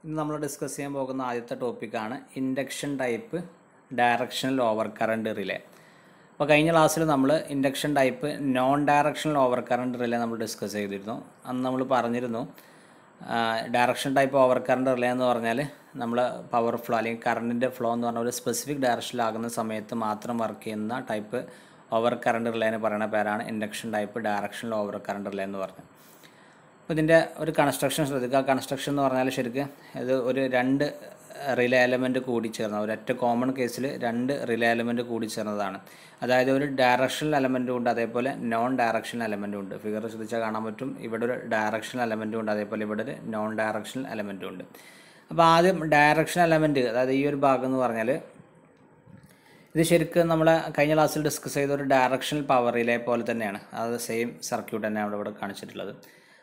ഇന്ന് നമ്മൾ ഡിസ്കസ് ചെയ്യാൻ പോകുന്ന ആദ്യത്തെ ടോപ്പിക്കാണ് induction type directional over current relay. അപ്പോൾ കഴിഞ്ഞ ക്ലാസ്സിൽ നമ്മൾ induction type non directional over current relay നമ്മൾ ഡിസ്കസ് ചെയ്തിരുന്നു. അന്ന് നമ്മൾ പറഞ്ഞിരുന്നു direction type over current relay എന്ന് പറഞ്ഞാൽ നമ്മൾ പവർ ഫ്ലോ അല്ലെങ്കിൽ കറണ്ടിൻ്റെ ഫ്ലോ എന്ന് പറഞ്ഞാൽ ഒരു സ്പെസിഫിക് ഡയറക്ഷനിലാകുന്ന സമയത്ത് മാത്രം വർക്ക് ചെയ്യുന്ന ടൈപ്പ് ഓവർ കറണ്ട് റിലേനെ പറയുന്ന പേരാണ് induction type directional over current relay എന്ന് പറഞ്ഞത്. അപ്പോൾ ഇതിൻ്റെ ഒരു കൺസ്ട്രക്ഷൻ ശ്രദ്ധിക്കുക. കൺസ്ട്രക്ഷൻ എന്ന് പറഞ്ഞാൽ ശരിക്കും ഇത് ഒരു രണ്ട് റിലേ എലമെൻറ്റ് കൂടി ചേർന്ന ഒരൊറ്റ കോമൺ കേസിൽ രണ്ട് റിലേ എലമെൻറ്റ് കൂടി ചേർന്നതാണ്. അതായത് ഒരു ഡയറക്ഷണൽ എലമെൻറ്റും ഉണ്ട്, അതേപോലെ നോൺ ഡയറക്ഷണൽ എലമെൻറ്റും ഉണ്ട്. ഫിഗർ ശ്രദ്ധിച്ചാൽ കാണാൻ പറ്റും. ഇവിടെ ഒരു ഡയറക്ഷണൽ എലമെൻറ്റും ഉണ്ട്, അതേപോലെ ഇവിടെ ഒരു നോൺ ഡയറക്ഷണൽ എലമെൻറ്റും ഉണ്ട്. അപ്പോൾ ആദ്യം ഡയറക്ഷണൽ എലമെൻറ്റ്, അതായത് ഈ ഒരു ഭാഗം എന്ന് പറഞ്ഞാൽ ഇത് ശരിക്കും നമ്മൾ കഴിഞ്ഞ ക്ലാസ്സിൽ ഡിസ്കസ് ചെയ്ത ഒരു ഡയറക്ഷണൽ പവർ റിലേ പോലെ തന്നെയാണ്. അത് സെയിം സർക്യൂട്ട് തന്നെയാണ് ഇവിടെ കാണിച്ചിട്ടുള്ളത്.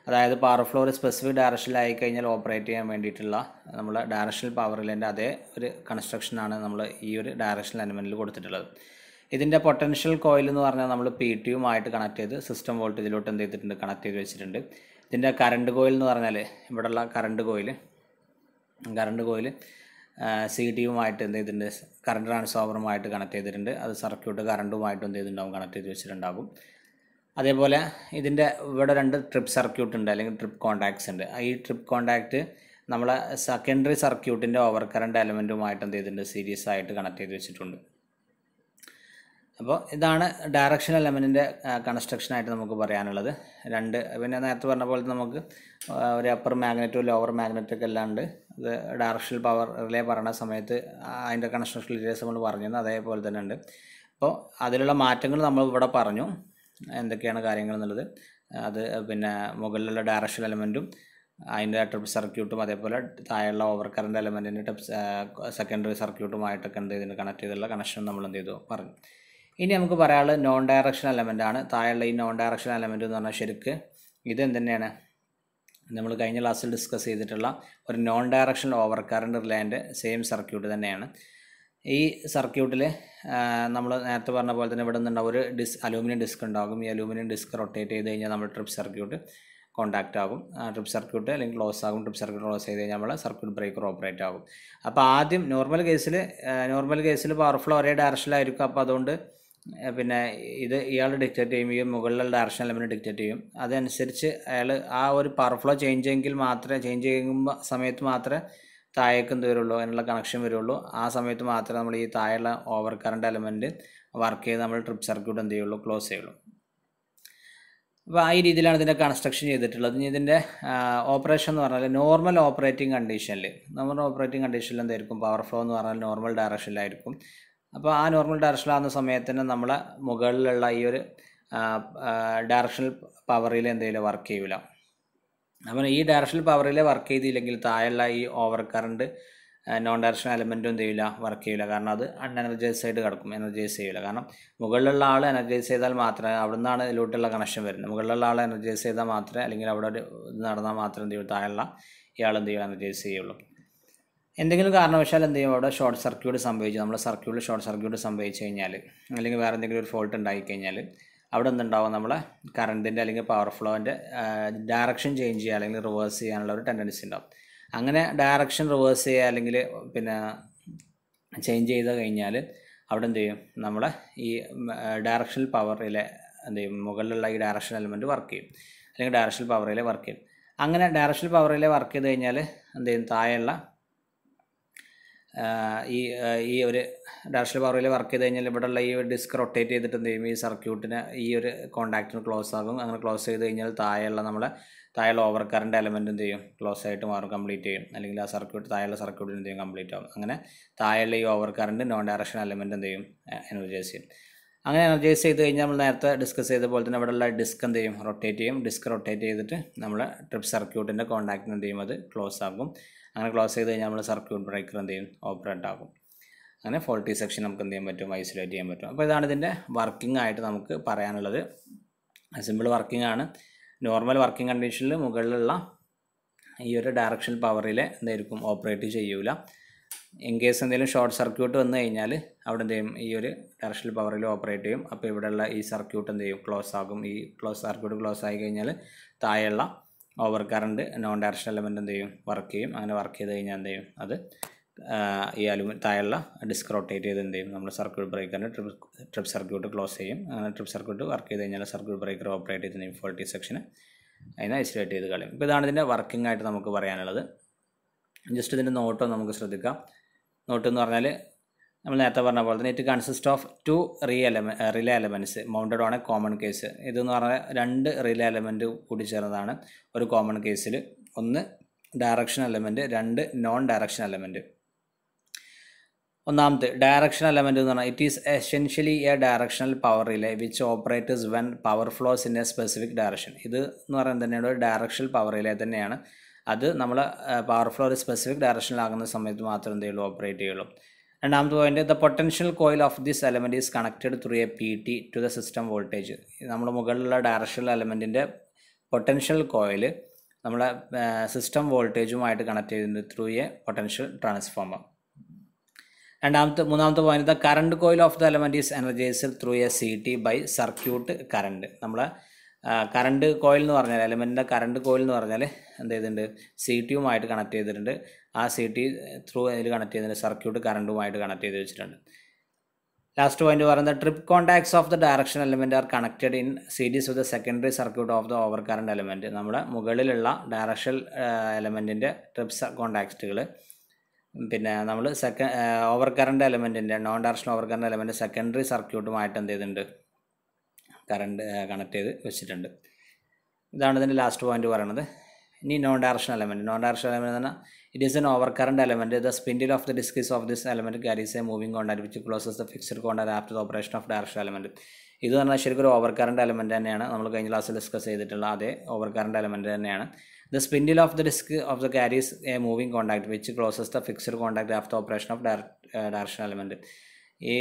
അതായത് പവർ ഫ്ലോ ഒരു സ്പെസിഫിക് ഡയറക്ഷനിലായി കഴിഞ്ഞാൽ ഓപ്പറേറ്റ് ചെയ്യാൻ വേണ്ടിയിട്ടുള്ള നമ്മൾ ഡയറക്ഷണൽ പവർ റിലേൻ്റെ അതേ ഒരു കൺസ്ട്രക്ഷനാണ് നമ്മൾ ഈ ഒരു ഡയറക്ഷണൽ എലമെൻറ്റിൽ കൊടുത്തിട്ടുള്ളത്. ഇതിൻ്റെ പൊട്ടൻഷ്യൽ കോയിൽ എന്ന് പറഞ്ഞാൽ നമ്മൾ PT യുമായിട്ട് കണക്ട് ചെയ്ത് സിസ്റ്റം വോൾട്ടേജിലോട്ട് എന്ത് ചെയ്തിട്ടുണ്ട്, കണക്ട് ചെയ്ത് വെച്ചിട്ടുണ്ട്. ഇതിൻ്റെ കറണ്ട് കോയിൽ എന്ന് പറഞ്ഞാൽ ഇവിടെയുള്ള കറണ്ട് കോയിൽ CD യുമായിട്ട് എന്ത് ചെയ്തിട്ടുണ്ട്, കറണ്ട് ട്രാൻസ്ഫോമറുമായിട്ട് കണക്ട് ചെയ്തിട്ടുണ്ട്. അത് സർക്യൂട്ട് കറണ്ടുമായിട്ട് എന്ത് ചെയ്തിട്ടുണ്ടാവും, കണക്ട് ചെയ്ത് വെച്ചിട്ടുണ്ടാകും. അതേപോലെ ഇതിൻ്റെ ഇവിടെ രണ്ട് ട്രിപ്പ് സർക്യൂട്ട് ഉണ്ട്, അല്ലെങ്കിൽ ട്രിപ്പ് കോൺടാക്ട്സ് ഉണ്ട്. ഈ ട്രിപ്പ് കോൺടാക്റ്റ് നമ്മളെ സെക്കൻഡറി സർക്യൂട്ടിൻ്റെ ഓവർ കറണ്ട് എലമെൻറ്റുമായിട്ട് എന്ത് ചെയ്തിട്ടുണ്ട്, സീരീസ് ആയിട്ട് കണക്ട് ചെയ്ത് വെച്ചിട്ടുണ്ട്. അപ്പോൾ ഇതാണ് ഡയറക്ഷൻ എലമെൻറ്റിൻ്റെ കൺസ്ട്രക്ഷനായിട്ട് നമുക്ക് പറയാനുള്ളത്. പിന്നെ നേരത്തെ പറഞ്ഞ പോലെ നമുക്ക് ഒരു അപ്പർ മാഗ്നറ്റും ലോവർ മാഗ്നറ്റൊക്കെ എല്ലാം ഉണ്ട്. ഇത് ഡയറക്ഷണൽ പവർ റിലേ പറയുന്ന സമയത്ത് അതിൻ്റെ കൺസ്ട്രക്ഷൻ ഡീറ്റെയിൽസ് നമ്മൾ പറഞ്ഞിരുന്നു, അതേപോലെ തന്നെ ഉണ്ട്. അപ്പോൾ അതിലുള്ള മാറ്റങ്ങൾ നമ്മൾ ഇവിടെ പറഞ്ഞു, എന്തൊക്കെയാണ് കാര്യങ്ങൾ എന്നുള്ളത്. അത് പിന്നെ മുകളിലുള്ള ഡയറക്ഷൻ എലമെൻറ്റും അതിൻ്റെ ട്രിപ്പ് സർക്യൂട്ടും അതേപോലെ താഴെയുള്ള ഓവർ കറണ്ട് എലമെൻറ്റിൻ്റെ സെക്കൻഡറി സർക്യൂട്ടുമായിട്ടൊക്കെ എന്ത് ചെയ്തിട്ടുണ്ട്, കണക്ട് ചെയ്തുള്ള കണക്ഷൻ നമ്മൾ എന്ത് ചെയ്തു പറഞ്ഞു. ഇനി നമുക്ക് പറയാനുള്ളത് നോൺ ഡയറക്ഷൻ എലമെൻറ്റാണ്. താഴെയുള്ള ഈ നോൺ ഡയറക്ഷൻ എലമെൻറ്റ് എന്ന് പറഞ്ഞാൽ ശരിക്ക് ഇത് എന്തുതന്നെയാണ്, നമ്മൾ കഴിഞ്ഞ ക്ലാസ്സിൽ ഡിസ്കസ് ചെയ്തിട്ടുള്ള ഒരു നോൺ ഡയറക്ഷൻ ഓവർ കറണ്ട് റിലേൻ്റെ സെയിം സർക്യൂട്ട് തന്നെയാണ്. ഈ സർക്യൂട്ടിൽ നമ്മൾ നേരത്തെ പറഞ്ഞ പോലെ തന്നെ ഇവിടെ നിന്നുണ്ടാവും ഒരു അലൂമിനിയം ഡിസ്ക് ഉണ്ടാകും. ഈ അലൂമിനിയം ഡിസ്ക് റൊട്ടേറ്റ് ചെയ്ത് കഴിഞ്ഞാൽ നമ്മൾ ട്രിപ്പ് സർക്യൂട്ട് കോൺടാക്റ്റ് ആകും. ട്രിപ്പ് സർക്യൂട്ട് അല്ലെങ്കിൽ ക്ലോസ് ആകും. ട്രിപ്പ് സർക്യൂട്ട് ക്ലോസ് ചെയ്ത് കഴിഞ്ഞാൽ നമ്മൾ സർക്യൂട്ട് ബ്രേക്കർ ഓപ്പറേറ്റ് ആകും. അപ്പോൾ ആദ്യം നോർമൽ കേസിൽ പവർ ഫ്ലോ ഒരേ ഡയറക്ഷനിലായിരിക്കും. അപ്പോൾ അതുകൊണ്ട് പിന്നെ ഇയാൾ ഡിക്റ്റേറ്റ് ചെയ്യും, ഈ മുകളിലുള്ള ഡയറക്ഷൻ എലമെൻറ്റ് ഡിക്റ്റേറ്റ് ചെയ്യും. അതനുസരിച്ച് അയാൾ ആ ഒരു പവർ ഫ്ലോ ചേഞ്ച് ചെയ്യുമ്പോൾ സമയത്ത് മാത്രമേ താഴേക്ക് എന്ത് വരുള്ളൂ, അതിനുള്ള കണക്ഷൻ വരുള്ളൂ. ആ സമയത്ത് മാത്രമേ നമ്മൾ ഈ താഴെയുള്ള ഓവർ കറണ്ട് എലമെൻറ്റ് വർക്ക് ചെയ്ത് നമ്മൾ ട്രിപ്പ് സർക്യൂട്ട് എന്ത് ചെയ്യുള്ളൂ, ക്ലോസ് ചെയ്യുള്ളൂ. അപ്പോൾ ആ രീതിയിലാണ് ഇതിൻ്റെ കൺസ്ട്രക്ഷൻ ചെയ്തിട്ടുള്ളത്. ഇനി ഇതിൻ്റെ ഓപ്പറേഷൻ എന്ന് പറഞ്ഞാൽ നോർമൽ ഓപ്പറേറ്റിംഗ് കണ്ടീഷനിൽ എന്തായിരിക്കും, പവർ ഫ്ലോ എന്ന് പറഞ്ഞാൽ നോർമൽ ഡയറക്ഷനിലായിരിക്കും. അപ്പോൾ ആ നോർമൽ ഡയറക്ഷനിലാകുന്ന സമയത്തിന് നമ്മളെ മുകളിലുള്ള ഈ ഒരു ഡയറക്ഷണൽ പവറിൽ എന്തെങ്കിലും വർക്ക് ചെയ്യില്ല. അപ്പോൾ ഈ ഡയറക്ഷണൽ പവറിൽ വർക്ക് ചെയ്തില്ലെങ്കിൽ താഴെയുള്ള ഈ ഓവർ കറണ്ട് നോൺ ഡയറക്ഷൻ എലമെൻറ്റും എന്ത് ചെയ്യില്ല, വർക്ക് ചെയ്യില്ല. കാരണം അത് അൺഎനർജൈസ് ആയിട്ട് കിടക്കും, എനർജൈസ് ചെയ്യില്ല. കാരണം മുകളിലുള്ള ആൾ എനർജൈസ് ചെയ്താൽ മാത്രമേ, അവിടെ നിന്നാണ് ഇതിലോട്ടുള്ള കണക്ഷൻ വരുന്നത്. മുകളിലുള്ള ആൾ എനർജൈസ് ചെയ്താൽ മാത്രമേ, അല്ലെങ്കിൽ അവിടെ ഒരു ഇത് നടന്നാൽ മാത്രമേ എന്ത് ചെയ്യും, താഴെയുള്ള ഇയാൾ എന്ത് ചെയ്യും, എനർജൈസ് ചെയ്യുള്ളൂ. എന്തെങ്കിലും കാരണവശാൽ എന്ത് ചെയ്യും, അവിടെ ഷോർട്ട് സർക്യൂട്ട് സംഭവിച്ചു, നമ്മുടെ സർക്യൂട്ടിൽ ഷോർട്ട് സർക്യൂട്ട് സംഭവിച്ചു കഴിഞ്ഞാൽ, അല്ലെങ്കിൽ വേറെ എന്തെങ്കിലും ഒരു ഫോൾട്ട് ഉണ്ടായിക്കഴിഞ്ഞാൽ അവിടെ എന്തുണ്ടാവും, നമ്മളെ കറണ്ടിൻ്റെ അല്ലെങ്കിൽ പവർ ഫ്ലോൻ്റെ ഡയറക്ഷൻ ചേഞ്ച് ചെയ്യുക അല്ലെങ്കിൽ റിവേഴ്സ് ചെയ്യാനുള്ള ഒരു ടെൻഡൻസി ഉണ്ടാവും. അങ്ങനെ ഡയറക്ഷൻ റിവേഴ്സ് ചെയ്യുക അല്ലെങ്കിൽ പിന്നെ ചേഞ്ച് ചെയ്ത് കഴിഞ്ഞാൽ അവിടെ എന്ത് ചെയ്യും, നമ്മളെ ഈ ഡയറക്ഷണൽ പവറിലെ എന്ത് ചെയ്യും, മുകളിലുള്ള ഈ ഡയറക്ഷൻ എലമെൻറ്റ് വർക്ക് ചെയ്യും, അല്ലെങ്കിൽ ഡയറക്ഷണൽ പവറിലെ വർക്ക് ചെയ്യും. അങ്ങനെ ഡയറക്ഷണൽ പവറിലെ വർക്ക് ചെയ്ത് കഴിഞ്ഞാൽ എന്ത് ചെയ്യും, താഴെയുള്ള ഈ ഒരു ഡയറക്ഷണൽ പവറിൽ വർക്ക് ചെയ്ത് കഴിഞ്ഞാൽ ഇവിടെയുള്ള ഈ ഡിസ്ക് റൊട്ടേറ്റ് ചെയ്തിട്ട് എന്ത് ചെയ്യും, ഈ സർക്യൂട്ടിന് ഈ ഒരു കോൺടാക്റ്റിന് ക്ലോസ് ആകും. അങ്ങനെ ക്ലോസ് ചെയ്ത് കഴിഞ്ഞാൽ താഴെയുള്ള ഓവർ കറണ്ട് എലമെൻറ്റ് എന്ത് ചെയ്യും, ക്ലോസ് ആയിട്ട് മാറും, കംപ്ലീറ്റ് ചെയ്യും. അല്ലെങ്കിൽ ആ താഴെയുള്ള സർക്യൂട്ടിന് എന്ത് ചെയ്യും, കംപ്ലീറ്റ് ആകും. അങ്ങനെ താഴെയുള്ള ഈ over current non direction element എന്ത് ചെയ്യും, എനർജൈസ് ചെയ്യും. അങ്ങനെ എനർജൈസ് ചെയ്ത് കഴിഞ്ഞാൽ നമ്മൾ നേരത്തെ ഡിസ്കസ് ചെയ്ത പോലെ തന്നെ ഇവിടെയുള്ള ഡിസ്ക് എന്ത് ചെയ്യും, റൊട്ടേറ്റ് ചെയ്യും. ഡിസ്ക് റൊട്ടേറ്റ് ചെയ്തിട്ട് നമ്മൾ ട്രിപ്പ് സർക്യൂട്ടിൻ്റെ കോൺടാക്റ്റിന് എന്ത് ചെയ്യും, അത് ക്ലോസ് ആകും. അങ്ങനെ ക്ലോസ് ചെയ്ത് കഴിഞ്ഞാൽ നമ്മൾ സർക്യൂട്ട് ബ്രേക്കർ എന്ത് ചെയ്യും, ഓപ്പറേറ്റ് ആകും. അങ്ങനെ ഫോൾട്ടി സെക്ഷൻ നമുക്ക് എന്ത് ചെയ്യാൻ പറ്റും, ഐസൊലേറ്റ് ചെയ്യാൻ പറ്റും. അപ്പോൾ ഇതാണ് ഇതിൻ്റെ വർക്കിംഗ് ആയിട്ട് നമുക്ക് പറയാനുള്ളത്. സിമ്പിൾ വർക്കിംഗ് ആണ്. നോർമൽ വർക്കിംഗ് കണ്ടീഷനിൽ മുകളിലുള്ള ഈ ഒരു ഡയറക്ഷൻ പവറിൽ എന്തായിരിക്കും, ഓപ്പറേറ്റ് ചെയ്യൂല. ഇൻ കേസ് എന്തെങ്കിലും ഷോർട്ട് സർക്യൂട്ട് വന്നു കഴിഞ്ഞാൽ അവിടെ എന്ത് ചെയ്യും, ഈ ഒരു ഡയറക്ഷണൽ പവറിൽ ഓപ്പറേറ്റ് ചെയ്യും. അപ്പോൾ ഇവിടെയുള്ള ഈ സർക്യൂട്ട് എന്ത് ചെയ്യും, ക്ലോസ് ആകും. ഈ സർക്യൂട്ട് ക്ലോസ് ആയി കഴിഞ്ഞാൽ താഴെയുള്ള over current non direction element എന്ത് ചെയ്യും, വർക്ക് ചെയ്യും. അങ്ങനെ വർക്ക് ചെയ്ത് കഴിഞ്ഞാൽ എന്ത് ചെയ്യും, അത് ഈ താഴെയുള്ള ഡിസ്ക് റൊട്ടേറ്റ് ചെയ്ത് എന്ത് ചെയ്യും, നമ്മൾ സർക്യൂട്ട് ബ്രേക്കറിൻ്റെ ട്രിപ്പ് സർക്യൂട്ട് ക്ലോസ് ചെയ്യും. അങ്ങനെ ട്രിപ്പ് സർക്യൂട്ട് വർക്ക് ചെയ്ത് കഴിഞ്ഞാൽ സർക്യൂട്ട് ബ്രേക്കർ ഓപ്പറേറ്റ് ചെയ്ത് ഫോൾട്ടി സെക്ഷന് അതിനെ ഐസൊലേറ്റ് ചെയ്ത് കളയും. ഇപ്പോൾ ഇതാണ് ഇതിൻ്റെ വർക്കിംഗ് ആയിട്ട് നമുക്ക് പറയാനുള്ളത്. ജസ്റ്റ് ഇതിൻ്റെ നോട്ടോ നമുക്ക് ശ്രദ്ധിക്കാം. നോട്ട് എന്ന് പറഞ്ഞാൽ നമ്മൾ നേരത്തെ പറഞ്ഞ പോലെ തന്നെ it consist of 2 relay elements mounted on A common case. ഇതെന്ന് പറഞ്ഞാൽ 2 റിലേ എലമെൻറ്റ് കൂടി ചേർന്നതാണ് ഒരു കോമൺ കേസിൽ. ഒന്ന് direction element, 2 non direction element. ഒന്നാമത്തെ ഡയറക്ഷൻ എലമെൻറ്റ് എന്ന് പറഞ്ഞാൽ it is essentially a directional power relay which operators when power flows in a specific direction. ഇത് എന്ന് പറയുന്നത് തന്നെയാണ് ഒരു ഡയറക്ഷണൽ പവർ റിലേ തന്നെയാണ്. അത് നമ്മൾ പവർ ഫ്ലോ ഒരു സ്പെസിഫിക് ഡയറക്ഷനിലാകുന്ന സമയത്ത് മാത്രം എന്ത് ചെയ്യുള്ളൂ, ഓപ്പറേറ്റ് ചെയ്യുള്ളൂ. രണ്ടാമത്തെ point, the potential coil of this element is connected through a PT to the system voltage. നമ്മുടെ മുകളിലുള്ള ഡയറക്ഷണൽ എലമെൻറ്റിൻ്റെ പൊട്ടൻഷ്യൽ കോയിൽ നമ്മളെ സിസ്റ്റം വോൾട്ടേജുമായിട്ട് കണക്ട് ചെയ്തിട്ടുണ്ട് ത്രൂ എ പൊട്ടൻഷ്യൽ ട്രാൻസ്ഫോമർ. മൂന്നാമത്തെ point, the current coil of the element is energised through a CT by circuit current. നമ്മളെ current coil എന്ന് പറഞ്ഞാൽ എലമെൻറ്റിൻ്റെ കറണ്ട് കോയിൽ എന്ന് പറഞ്ഞാൽ എന്ത് ചെയ്തിട്ടുണ്ട്, CTയുമായിട്ട് കണക്ട് ചെയ്തിട്ടുണ്ട്. ആ CT ത്രൂ അതിൽ കണക്ട് ചെയ്തിട്ടുണ്ട്, സർക്യൂട്ട് കറണ്ടുമായിട്ട് കണക്ട് ചെയ്ത് വെച്ചിട്ടുണ്ട്. ലാസ്റ്റ് പോയിന്റ് പറയുന്നത് trip contacts of the direction element are connected in series with the secondary circuit of the over current element. നമ്മുടെ മുകളിലുള്ള ഡയറക്ഷൻ എലമെൻറ്റിൻ്റെ ട്രിപ്പ് കോൺടാക്റ്റുകൾ പിന്നെ നമ്മൾ ഓവർ കറണ്ട് എലമെൻറ്റിൻ്റെ non direction over current element secondary സർക്യൂട്ടുമായിട്ട് എന്ത് ചെയ്തിട്ടുണ്ട്, കറണ്ട് കണക്ട് ചെയ്ത് വെച്ചിട്ടുണ്ട്. ഇതാണ് ഇതിൻ്റെ ലാസ്റ്റ് പോയിന്റ് പറയുന്നത്. ഇനി നോൺ ഡയറക്ഷൻ എലമെൻറ്റ് എന്ന് പറഞ്ഞാൽ it is an over current element. The spindle of the discs of this element carries a moving contact which closes the fixed contact after the operation of direction element. ഇത് പറഞ്ഞാൽ ശരിക്കും ഒരു over current element തന്നെയാണ്. നമ്മൾ കഴിഞ്ഞ ക്ലാസ്സിൽ discuss ചെയ്തിട്ടുള്ള അതേ ഓവർ കറണ്ട് എലമെൻറ്റ് തന്നെയാണ്. The spindle of the disc of the carries a moving contact which closes the fixed contact after operation of direction element. ഈ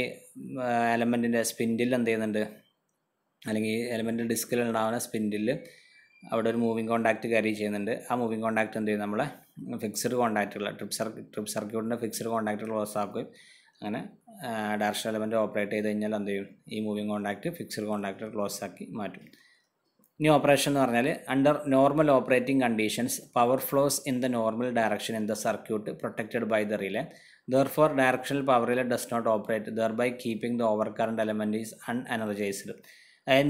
എലമെൻറ്റിൻ്റെ സ്പിൻഡിൽ എന്ത് ചെയ്യുന്നുണ്ട്, അല്ലെങ്കിൽ ഈ എലമെൻറ്റ് ഡിസ്കിൽ ഉണ്ടാകുന്ന സ്പിൻഡിൽ അവിടെ ഒരു മൂവിങ് കോണ്ടാക്റ്റ് ക്യാരി ചെയ്യുന്നുണ്ട്. ആ മൂവിങ് കോണ്ടാക്റ്റ് എന്ത് ചെയ്യും, നമ്മളെ ഫിക്സ്ഡ് കോണ്ടാക്റ്റുകൾ ട്രിപ്പ് സർക്യൂട്ടിൻ്റെ ഫിക്സ്ഡ് കോണ്ടാക്റ്റുകൾ ക്ലോസ് ആക്കുകയും അങ്ങനെ ഡയറക്ഷൻ എലമെൻറ്റ് ഓപ്പറേറ്റ് ചെയ്ത് കഴിഞ്ഞാൽ എന്ത് ചെയ്യും, ഈ moving contact fixed contact close ആക്കി മാറ്റും. ഇനി ഓപ്പറേഷൻ എന്ന് പറഞ്ഞാൽ under normal operating conditions power flows in the normal direction in the circuit protected by the relay. Therefore, directional power relay does not operate, thereby keeping the overcurrent element is unenergized.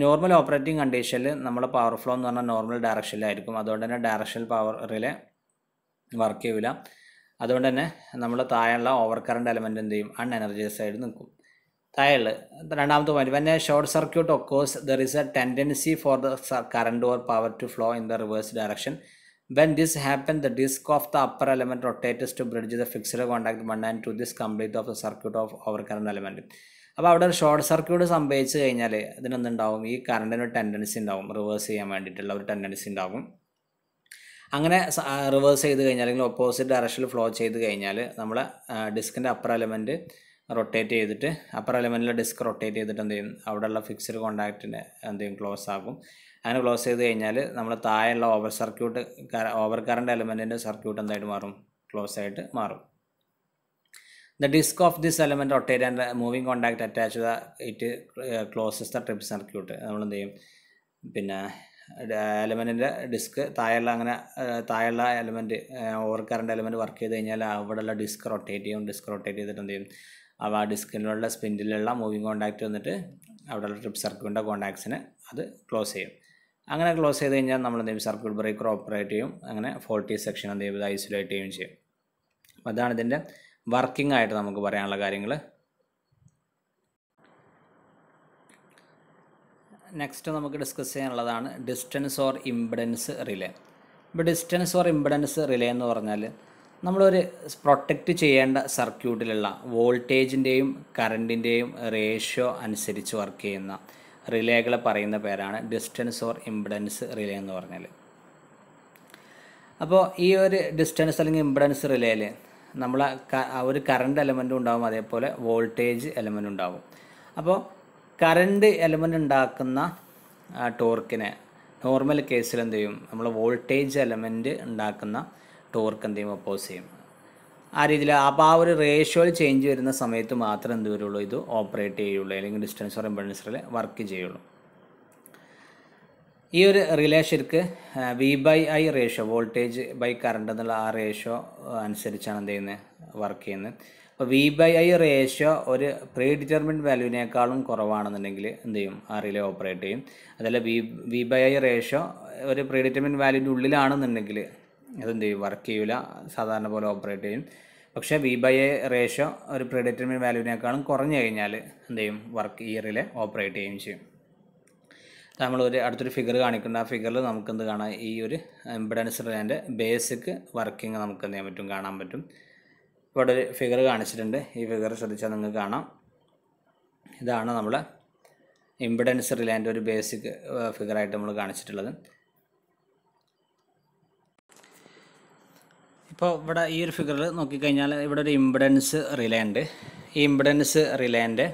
Normal operating കണ്ടീഷനിൽ നമ്മൾ power flow എന്ന് പറഞ്ഞാൽ normal ഡയറക്ഷനിലായിരിക്കും. അതുകൊണ്ട് തന്നെ directional power relay work ചെയ്യില്ല. അതുകൊണ്ട് തന്നെ നമ്മൾ താഴെയുള്ള ഓവർ കറണ്ട് എലമെൻറ്റ് എന്ത് ചെയ്യും, അൺഎനർജൈസ്ഡ് ആയിട്ട് നിൽക്കും. താഴെയുള്ള രണ്ടാമത്തെ point, when a short circuit occurs there is a tendency for the current or power to flow in the reverse direction. When this happens, the disk of the upper element rotates to bridge the fixed contact 1 and 2. This complete of the circuit of overcurrent element. അപ്പോൾ അവിടെ ഒരു short circuit സംഭവിച്ചു കഴിഞ്ഞാൽ ഇതിനെന്തുണ്ടാവും, ഈ കറണ്ടിന് ഒരു tendency ഉണ്ടാവും, reverse ചെയ്യാൻ വേണ്ടിയിട്ടുള്ള ഒരു ടെൻഡൻസി ഉണ്ടാവും. അങ്ങനെ റിവേഴ്സ് ചെയ്ത് കഴിഞ്ഞാൽ അല്ലെങ്കിൽ ഓപ്പോസിറ്റ് ഡയറക്ഷനിൽ ഫ്ലോ ചെയ്ത് കഴിഞ്ഞാൽ നമ്മളെ ഡിസ്കിൻ്റെ അപ്പർ എലമെൻറ്റ് റൊട്ടേറ്റ് ചെയ്തിട്ട് അപ്പർ എലമെൻറ്റിലെ ഡിസ്ക് റൊട്ടേറ്റ് ചെയ്തിട്ട് എന്ത് ചെയ്യും, അവിടെയുള്ള ഫിക്സ്ഡ് കോണ്ടാക്റ്റിനെ എന്ത് ചെയ്യും, ക്ലോസ് ആക്കും. അങ്ങനെ ക്ലോസ് ചെയ്ത് കഴിഞ്ഞാൽ നമ്മൾ താഴെയുള്ള ഓവർ കറണ്ട് എലമെൻറ്റിൻ്റെ സർക്യൂട്ട് എന്തായിട്ട് മാറും, ക്ലോസ് ആയിട്ട് മാറും. The disc of this element rotate and moving contact attach it closes the trip circuit. നമ്മളെന്ത് ചെയ്യും, പിന്നെ എലമെൻറ്റിൻ്റെ ഡിസ്ക് താഴെയുള്ള element over current element work ചെയ്ത് കഴിഞ്ഞാൽ അവിടെയുള്ള ഡിസ്ക് റൊട്ടേറ്റ് ചെയ്യും. ഡിസ്ക് റൊട്ടേറ്റ് ചെയ്തിട്ട് എന്ത് ചെയ്യും, ആ ഡിസ്കിലുള്ള സ്പിൻഡിലുള്ള മൂവിങ് കോണ്ടാക്റ്റ് വന്നിട്ട് അവിടെയുള്ള ട്രിപ്പ് സർക്യൂട്ടിൻ്റെ കോണ്ടാക്ട്സിനെ അത് ക്ലോസ് ചെയ്യും. അങ്ങനെ ക്ലോസ് ചെയ്ത് കഴിഞ്ഞാൽ നമ്മൾ എന്ത് ചെയ്യും, സർക്യൂട്ട് ബ്രേക്കർ ഓപ്പറേറ്റ് ചെയ്യും. അങ്ങനെ ഫോൾട്ടി സെക്ഷൻ എന്ത് ചെയ്യും, ഐസൊലേറ്റ് ചെയ്യുകയും ചെയ്യും. അപ്പോൾ അതാണ് ഇതിൻ്റെ വർക്കിംഗ് ആയിട്ട് നമുക്ക് പറയാനുള്ള കാര്യങ്ങൾ. നെക്സ്റ്റ് നമുക്ക് ഡിസ്കസ് ചെയ്യാനുള്ളതാണ് ഡിസ്റ്റൻസ് ഓർ ഇംപെഡൻസ് റിലേ. ഇപ്പോൾ ഡിസ്റ്റൻസ് ഓർ ഇംപെഡൻസ് റിലേ എന്ന് പറഞ്ഞാൽ നമ്മളൊരു പ്രൊട്ടക്റ്റ് ചെയ്യേണ്ട സർക്യൂട്ടിലുള്ള വോൾട്ടേജിൻ്റെയും കറണ്ടിൻ്റെയും റേഷ്യോ അനുസരിച്ച് വർക്ക് ചെയ്യുന്ന റിലേകളെ പറയുന്ന പേരാണ് ഡിസ്റ്റൻസ് ഓർ ഇംപെഡൻസ് റിലേ എന്ന് പറഞ്ഞാൽ. അപ്പോൾ ഈ ഒരു ഡിസ്റ്റൻസ് അല്ലെങ്കിൽ ഇംപെഡൻസ് റിലേയിൽ നമ്മൾ ഒരു കറണ്ട് എലമെൻറ്റും ഉണ്ടാകും, അതേപോലെ വോൾട്ടേജ് എലമെൻറ്റും ഉണ്ടാകും. അപ്പോൾ കറണ്ട് എലമെൻറ്റ് ഉണ്ടാക്കുന്ന ടോർക്കിനെ നോർമൽ കേസിൽ എന്ത് ചെയ്യും, നമ്മൾ വോൾട്ടേജ് എലമെൻറ്റ് ഉണ്ടാക്കുന്ന ടോർക്ക് എന്ത് ചെയ്യും, ഒപ്പോസ് ചെയ്യും. ആ രീതിയിൽ അപ്പോൾ ആ ഒരു റേഷ്യോയിൽ ചേഞ്ച് വരുന്ന സമയത്ത് മാത്രമേ എന്ത് വരുള്ളൂ, ഇത് ഓപ്പറേറ്റ് ചെയ്യുള്ളൂ, അല്ലെങ്കിൽ distance or impedance relay work ചെയ്യുള്ളൂ. ഈ ഒരു റിലേ ശരിക്ക് V/I ratio, voltage by current എന്നുള്ള ആ റേഷ്യോ അനുസരിച്ചാണ് എന്ത് ചെയ്യുന്നത്, വർക്ക് ചെയ്യുന്നത്. അപ്പോൾ V/I റേഷ്യോ ഒരു പ്രീ ഡിറ്റർമിൻഡ് വാല്യൂവിനേക്കാളും കുറവാണെന്നുണ്ടെങ്കിൽ എന്ത് ചെയ്യും, ആ റിലേ ഓപ്പറേറ്റ് ചെയ്യും. അതല്ല V/I റേഷ്യോ ഒരു പ്രീ ഡിറ്റർമിൻഡ് വാല്യൂവിൻ്റെ ഉള്ളിലാണെന്നുണ്ടെങ്കിൽ അതെന്ത് ചെയ്യും, വർക്ക് ചെയ്യില്ല, സാധാരണ പോലെ ഓപ്പറേറ്റ് ചെയ്യും. പക്ഷേ V/I റേഷ്യോ ഒരു പ്രീ ഡിറ്റർമിൻഡ് വാല്യൂവിനേക്കാളും കുറഞ്ഞു കഴിഞ്ഞാൽ എന്ത് ചെയ്യും, ഈ റിലേ ഓപ്പറേറ്റ് ചെയ്യുകയും ചെയ്യും. നമ്മളൊരു അടുത്തൊരു ഫിഗർ കാണിക്കുന്നുണ്ട്. ആ ഫിഗറിൽ നമുക്ക് എന്ത് കാണാം, ഈ ഒരു ഇംപെഡൻസ് റിലേൻ്റെ ബേസിക് വർക്കിംഗ് നമുക്ക് എന്ത് ചെയ്യാൻ പറ്റും, കാണാൻ പറ്റും. ഇവിടെ ഒരു ഫിഗർ കാണിച്ചിട്ടുണ്ട്. ഈ ഫിഗർ ശ്രദ്ധിച്ചാൽ നിങ്ങൾക്ക് കാണാം. ഇതാണ് നമ്മളെ ഇംപെഡൻസ് റിലേൻ്റെ ഒരു ബേസിക് ഫിഗറായിട്ട് നമ്മൾ കാണിച്ചിട്ടുള്ളത്. ഇപ്പോൾ ഇവിടെ ഈ ഒരു ഫിഗറിൽ നോക്കിക്കഴിഞ്ഞാൽ ഇവിടെ ഒരു ഇംപെഡൻസ് റിലേ ഉണ്ട്. ഈ ഇംപെഡൻസ് റിലേൻ്റെ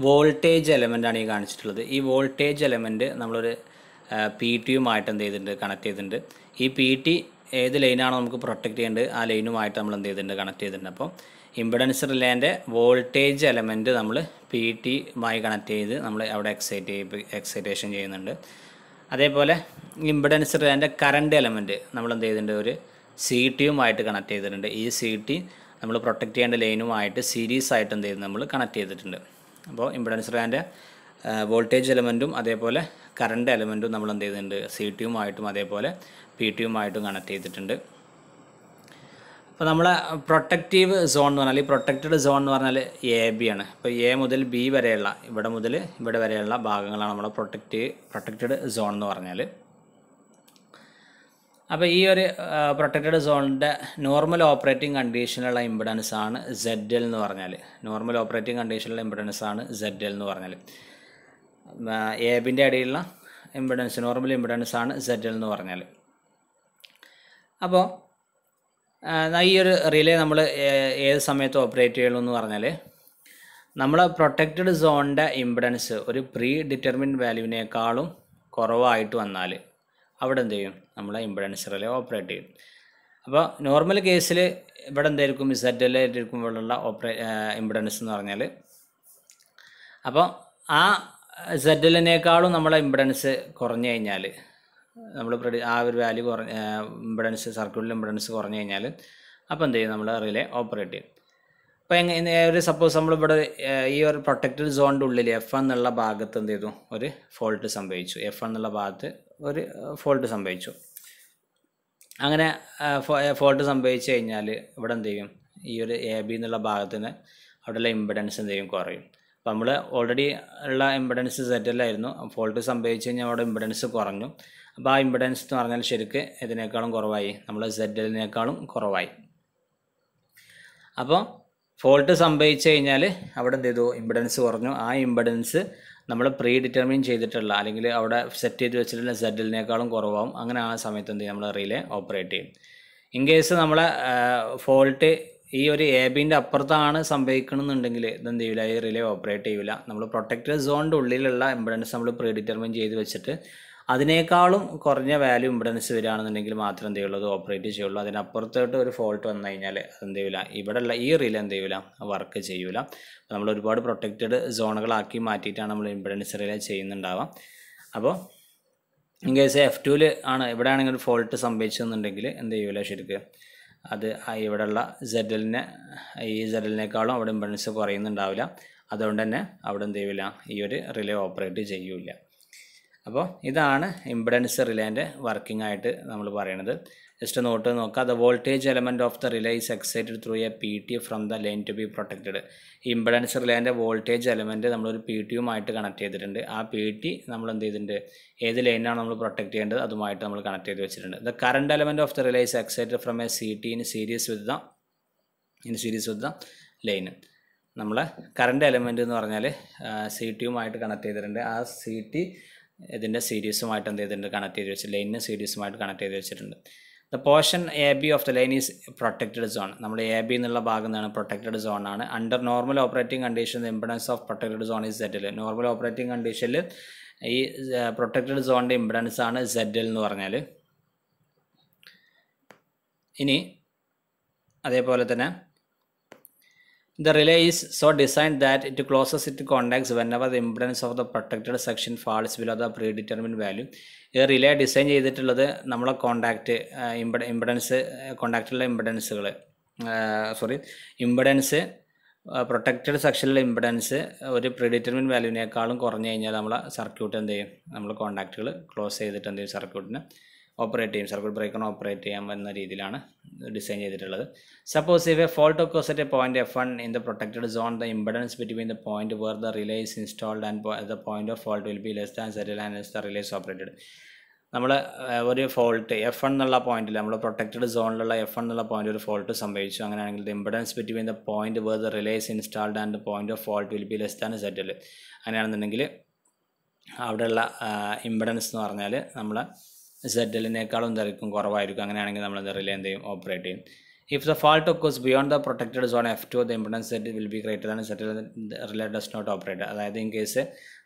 വോൾട്ടേജ് എലമെൻ്റാണ് ഈ കാണിച്ചിട്ടുള്ളത്. ഈ വോൾട്ടേജ് എലമെൻറ്റ് നമ്മളൊരു PT-യുമായിട്ട് എന്ത് ചെയ്തിട്ടുണ്ട്, കണക്ട് ചെയ്തിട്ടുണ്ട്. ഈ PT ഏത് ലൈനാണോ നമുക്ക് പ്രൊട്ടക്റ്റ് ചെയ്യേണ്ടത് ആ ലൈനുമായിട്ട് നമ്മൾ എന്ത് ചെയ്തിട്ടുണ്ട്, കണക്ട് ചെയ്തിട്ടുണ്ട്. അപ്പോൾ ഇംപെഡൻസ് റിലേൻ്റെ വോൾട്ടേജ് എലമെൻറ്റ് നമ്മൾ PT-യുമായി കണക്ട് ചെയ്ത് നമ്മൾ അവിടെ എക്സൈറ്റേഷൻ ചെയ്യുന്നുണ്ട്. അതേപോലെ ഇംപെഡൻസ് റിലേൻ്റെ കറണ്ട് എലമെൻറ്റ് നമ്മൾ എന്ത് ചെയ്തിട്ടുണ്ട്, ഒരു CT-യുമായിട്ട് കണക്ട് ചെയ്തിട്ടുണ്ട്. ഈ CT നമ്മൾ പ്രൊട്ടക്റ്റ് ചെയ്യേണ്ട ലൈനുമായിട്ട് സീരീസ് ആയിട്ട് എന്ത് ചെയ്ത് നമ്മൾ കണക്ട് ചെയ്തിട്ടുണ്ട്. അപ്പോൾ ഇംപെഡൻസ് റിലേൻ്റെ വോൾട്ടേജ് എലമെൻറ്റും അതേപോലെ കറണ്ട് എലമെൻറ്റും നമ്മൾ എന്ത് ചെയ്തിട്ടുണ്ട്, CT-യുമായിട്ടും അതേപോലെ PT-യുമായിട്ടും കണക്ട് ചെയ്തിട്ടുണ്ട്. അപ്പോൾ നമ്മളെ പ്രൊട്ടക്റ്റീവ് സോൺ എന്ന് പറഞ്ഞാൽ, ഈ പ്രൊട്ടക്റ്റഡ് സോൺ എന്ന് പറഞ്ഞാൽ AB ആണ്. ഇപ്പോൾ A മുതൽ B വരെയുള്ള, ഇവിടെ മുതൽ ഇവിടെ വരെയുള്ള ഭാഗങ്ങളാണ് നമ്മളെ പ്രൊട്ടക്റ്റഡ് സോൺ എന്ന് പറഞ്ഞാൽ. അപ്പോൾ ഈ ഒരു പ്രൊട്ടക്റ്റഡ് സോണിൻ്റെ നോർമൽ ഓപ്പറേറ്റിംഗ് കണ്ടീഷനിലുള്ള ഇംപെഡൻസ് ആണ് ZL എന്ന് പറഞ്ഞാൽ. നോർമൽ ഓപ്പറേറ്റിംഗ് കണ്ടീഷനിലുള്ള ഇംപെഡൻസ് ആണ് ZL എന്ന് പറഞ്ഞാൽ. ABൻ്റെ ഇടയിലുള്ള ഇംപെഡൻസ്, നോർമൽ ഇംപെഡൻസ് ആണ് ZL എന്ന് പറഞ്ഞാൽ. അപ്പോൾ ഈ ഒരു റിലേ നമ്മൾ ഏത് സമയത്ത് ഓപ്പറേറ്റ് ചെയ്യുള്ളൂ എന്ന് പറഞ്ഞാൽ, നമ്മൾ പ്രൊട്ടക്റ്റഡ് സോണിൻ്റെ ഇംപെഡൻസ് ഒരു പ്രീ ഡിറ്റർമിൻഡ് വാല്യൂവിനേക്കാളും കുറവായിട്ട് വന്നാൽ അവിടെ എന്ത് ചെയ്യും, നമ്മളെ ഇംപെഡൻസ് റിലേ ഓപ്പറേറ്റ് ചെയ്യും. അപ്പോൾ നോർമൽ കേസിൽ ഇവിടെ എന്തായിരിക്കും, ZL ആയിരിക്കും ഇവിടെയുള്ള ഇംപെഡൻസ് എന്ന് പറഞ്ഞാൽ. അപ്പോൾ ആ ZL-നേക്കാളും നമ്മളെ ഇംപെഡൻസ് കുറഞ്ഞു കഴിഞ്ഞാൽ, നമ്മൾ ആ ഒരു വാല്യൂ ഇംപെഡൻസ്, സർക്യൂട്ടിൽ ഇംപെഡൻസ് കുറഞ്ഞു കഴിഞ്ഞാൽ അപ്പോൾ എന്ത് ചെയ്യും, നമ്മൾ റിലേ ഓപ്പറേറ്റ് ചെയ്യും. അപ്പോൾ ഒരു സപ്പോസ് നമ്മളിവിടെ ഈ ഒരു പ്രൊട്ടക്റ്റഡ് സോണിൻ്റെ ഉള്ളിൽ F എന്നുള്ള ഭാഗത്ത് എന്ത് ചെയ്തു, ഒരു ഫോൾട്ട് സംഭവിച്ചു. F എന്നുള്ള ഭാഗത്ത് ഒരു ഫോൾട്ട് സംഭവിച്ചു. അങ്ങനെ ഫോൾട്ട് സംഭവിച്ചു കഴിഞ്ഞാൽ ഇവിടെ എന്ത് ചെയ്യും, ഈ ഒരു AB എന്നുള്ള ഭാഗത്തിന് അവിടെയുള്ള ഇംപെഡൻസ് എന്ത് ചെയ്യും, കുറയും. അപ്പോൾ നമ്മൾ ഓൾറെഡി ഉള്ള ഇംപെഡൻസ് ZL ആയിരുന്നു. ഫോൾട്ട് സംഭവിച്ചു കഴിഞ്ഞാൽ അവിടെ ഇംപെഡൻസ് കുറഞ്ഞു. അപ്പോൾ ആ ഇംപെഡൻസ് എന്ന് പറഞ്ഞാൽ ശരിക്ക് ഇതിനേക്കാളും കുറവായി, നമ്മൾ ZL-നേക്കാളും കുറവായി. അപ്പോൾ ഫോൾട്ട് സംഭവിച്ചു കഴിഞ്ഞാൽ അവിടെ എന്ത് ചെയ്തു, ഇംപെഡൻസ് കുറഞ്ഞു. ആ ഇംപെഡൻസ് നമ്മൾ പ്രീ ഡിറ്റർമിൻ ചെയ്തിട്ടുള്ള അല്ലെങ്കിൽ അവിടെ സെറ്റ് ചെയ്ത് വെച്ചിട്ടുള്ള ZL-നേക്കാളും കുറവാകും. അങ്ങനെ ആ സമയത്ത് എന്ത് ചെയ്യും, നമ്മൾ റിലേ ഓപ്പറേറ്റ് ചെയ്യും. ഇൻ കേസ് നമ്മളെ ഫോൾട്ട് ഈ ഒരു ABൻ്റെ അപ്പുറത്താണ് സംഭവിക്കണമെന്നുണ്ടെങ്കിൽ ഇതെന്ത് ചെയ്യില്ല, ഈ റിലേ ഓപ്പറേറ്റ് ചെയ്യില്ല. നമ്മൾ പ്രൊട്ടക്റ്റഡ് സോണിൻ്റെ ഉള്ളിലുള്ള ഇംപെഡൻസ് നമ്മൾ പ്രീ ഡിറ്റർമിൻ ചെയ്ത് വെച്ചിട്ട് അതിനേക്കാളും കുറഞ്ഞ വാല്യൂ ഇംപെഡൻസ് വരികയാണെന്നുണ്ടെങ്കിൽ മാത്രം എന്ത് ചെയ്യുള്ളൂ, അത് ഓപ്പറേറ്റ് ചെയ്യുള്ളൂ. അതിനപ്പുറത്തോട്ട് ഒരു ഫോൾട്ട് വന്നു കഴിഞ്ഞാൽ അതെന്ത് ചെയ്യില്ല, ഇവിടെയുള്ള ഈ റിലേ എന്ത് ചെയ്യില്ല, വർക്ക് ചെയ്യില്ല. നമ്മൾ ഒരുപാട് പ്രൊട്ടക്റ്റഡ് സോണുകളാക്കി മാറ്റിയിട്ടാണ് നമ്മൾ ഇംപെഡൻസ് റിലേ ചെയ്യുന്നുണ്ടാവാം. അപ്പോൾ ഇൻ കേസ് F2-ൽ ആണ്, ഇവിടെ ആണെങ്കിൽ ഒരു ഫോൾട്ട് സംഭവിച്ചെന്നുണ്ടെങ്കിൽ എന്ത് ചെയ്യില്ല, ശരിക്കും അത് ഇവിടെയുള്ള ഈ ZL-നേക്കാളും അവിടെ ഇംപെഡൻസ് കുറയുന്നുണ്ടാവില്ല. അതുകൊണ്ട് തന്നെ അവിടെ എന്ത് ചെയ്യില്ല, ഈ ഒരു റിലേ ഓപ്പറേറ്റ് ചെയ്യില്ല. അപ്പോൾ ഇതാണ് ഇംപെഡൻസ് റിലേൻ്റെ വർക്കിംഗ് ആയിട്ട് നമ്മൾ പറയുന്നത്. ജസ്റ്റ് നോട്ട് നോക്കുക. The voltage element of the relay is excited through a PT from the line to be protected. ഈ ഇംപെഡൻസ് റിലേൻ്റെ വോൾട്ടേജ് എലമെൻറ്റ് നമ്മളൊരു PT-യുമായിട്ട് കണക്ട് ചെയ്തിട്ടുണ്ട്. ആ PT നമ്മൾ എന്ത് ചെയ്തിട്ടുണ്ട്, ഏത് ലൈനാണ് നമ്മൾ പ്രൊട്ടക്റ്റ് ചെയ്യേണ്ടത് അതുമായിട്ട് നമ്മൾ കണക്ട് ചെയ്ത് വെച്ചിട്ടുണ്ട്. The current element of the relay is excited from A CT in series with the line. നമ്മളെ കറണ്ട് എലമെൻറ്റ് എന്ന് പറഞ്ഞാൽ CT-യുമായിട്ട് കണക്ട് ചെയ്തിട്ടുണ്ട്. ആ CT ഇതിൻ്റെ സീരീസുമായിട്ട് എന്ത് ചെയ്തിട്ടുണ്ട്, കണക്ട് ചെയ്ത് വെച്ച് ലൈനിന് സീരീസുമായിട്ട് കണക്ട് ചെയ്ത് വെച്ചിട്ടുണ്ട്. The portion AB of the line is protected zone. നമ്മൾ AB എന്നുള്ള ഭാഗം എന്താണ്, പ്രൊട്ടക്റ്റഡ് സോൺ ആണ്. Under normal operating condition the impedance of protected zone is ZL. Normal operating കണ്ടീഷനിൽ ഈ പ്രൊട്ടക്റ്റഡ് സോണിൻ്റെ ഇംപെഡൻസ് ആണ് ZL എന്ന് പറഞ്ഞാൽ. ഇനി അതേപോലെ തന്നെ The relay is so designed that it closes its contacts whenever the impedance of the protected section falls below the predetermined value. ഈ relay design ചെയ്തിട്ടുള്ളത് നമ്മളെ കോണ്ടാക്റ്റ് ഇമ്പഡൻസ് കോണ്ടാക്റ്റിലുള്ള ഇമ്പഡൻസ് പ്രൊട്ടക്റ്റഡ് സെക്ഷനിലെ ഇമ്പഡൻസ് ഒരു പ്രീഡിറ്റർമിൻ വാല്യൂവിനേക്കാളും കുറഞ്ഞു കഴിഞ്ഞാൽ നമ്മളെ സർക്യൂട്ട് എന്ത് ചെയ്യും, നമ്മൾ കോണ്ടാക്റ്റുകൾ ക്ലോസ് ചെയ്തിട്ട് എന്ത് ചെയ്യും, സർക്യൂട്ടിന് ഓപ്പറേറ്റ് ചെയ്യും, സർക്യൂട്ട് ബ്രേക്കറിന് ഓപ്പറേറ്റ് ചെയ്യാൻ എന്ന രീതിയിലാണ് ഡിസൈൻ ചെയ്തിട്ടുള്ളത്. Suppose if A fault occurs at a point F1 in the protected zone, the impedance between the point where the relay is installed and the point of fault will be less than ZL and as the relay is operated. നമ്മൾ ഒരു fault F1 എന്നുള്ള പോയിന്റിൽ, നമ്മൾ protected സോണിലുള്ള F1 എന്നുള്ള point ഒരു fault സംഭവിച്ചു. അങ്ങനെയാണെങ്കിൽ the impedance between the point where the relay is installed and the point of fault will be less than ZL. അങ്ങനെയാണെന്നുണ്ടെങ്കിൽ അവിടെയുള്ള ഇമ്പഡൻസ് എന്ന് പറഞ്ഞാൽ നമ്മൾ ZL-നേക്കാളും എന്തായിരിക്കും, കുറവായിരിക്കും. അങ്ങനെയാണെങ്കിൽ നമ്മൾ റിലേ എന്ത് ചെയ്യും, ഓപ്പറേറ്റ് ചെയ്യും. If the fault occurs beyond the protected zone F2, the impedance Z will be greater than ZL, the relay does not operate. അതായത് ഇൻ കേസ്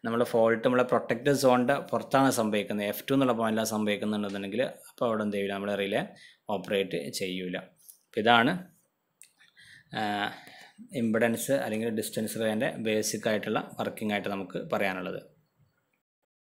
നമ്മൾ ഫോൾട്ട് നമ്മളെ പ്രൊട്ടക്റ്റഡ് സോണിൻ്റെ പുറത്താണ് സംഭവിക്കുന്നത്, F2 എന്നുള്ള പോയിന്റിലാണ് സംഭവിക്കുന്നുണ്ടെന്നുണ്ടെങ്കിൽ അപ്പോൾ അവിടെ എന്ത് ചെയ്യില്ല, നമ്മൾ റിലേ ഓപ്പറേറ്റ് ചെയ്യൂല. അപ്പോൾ ഇതാണ് ഇമ്പഡൻസ് അല്ലെങ്കിൽ ഡിസ്റ്റൻസ് റിലേൻ്റെ ബേസിക് ആയിട്ടുള്ള വർക്കിംഗ് ആയിട്ട് നമുക്ക് പറയാനുള്ളത്.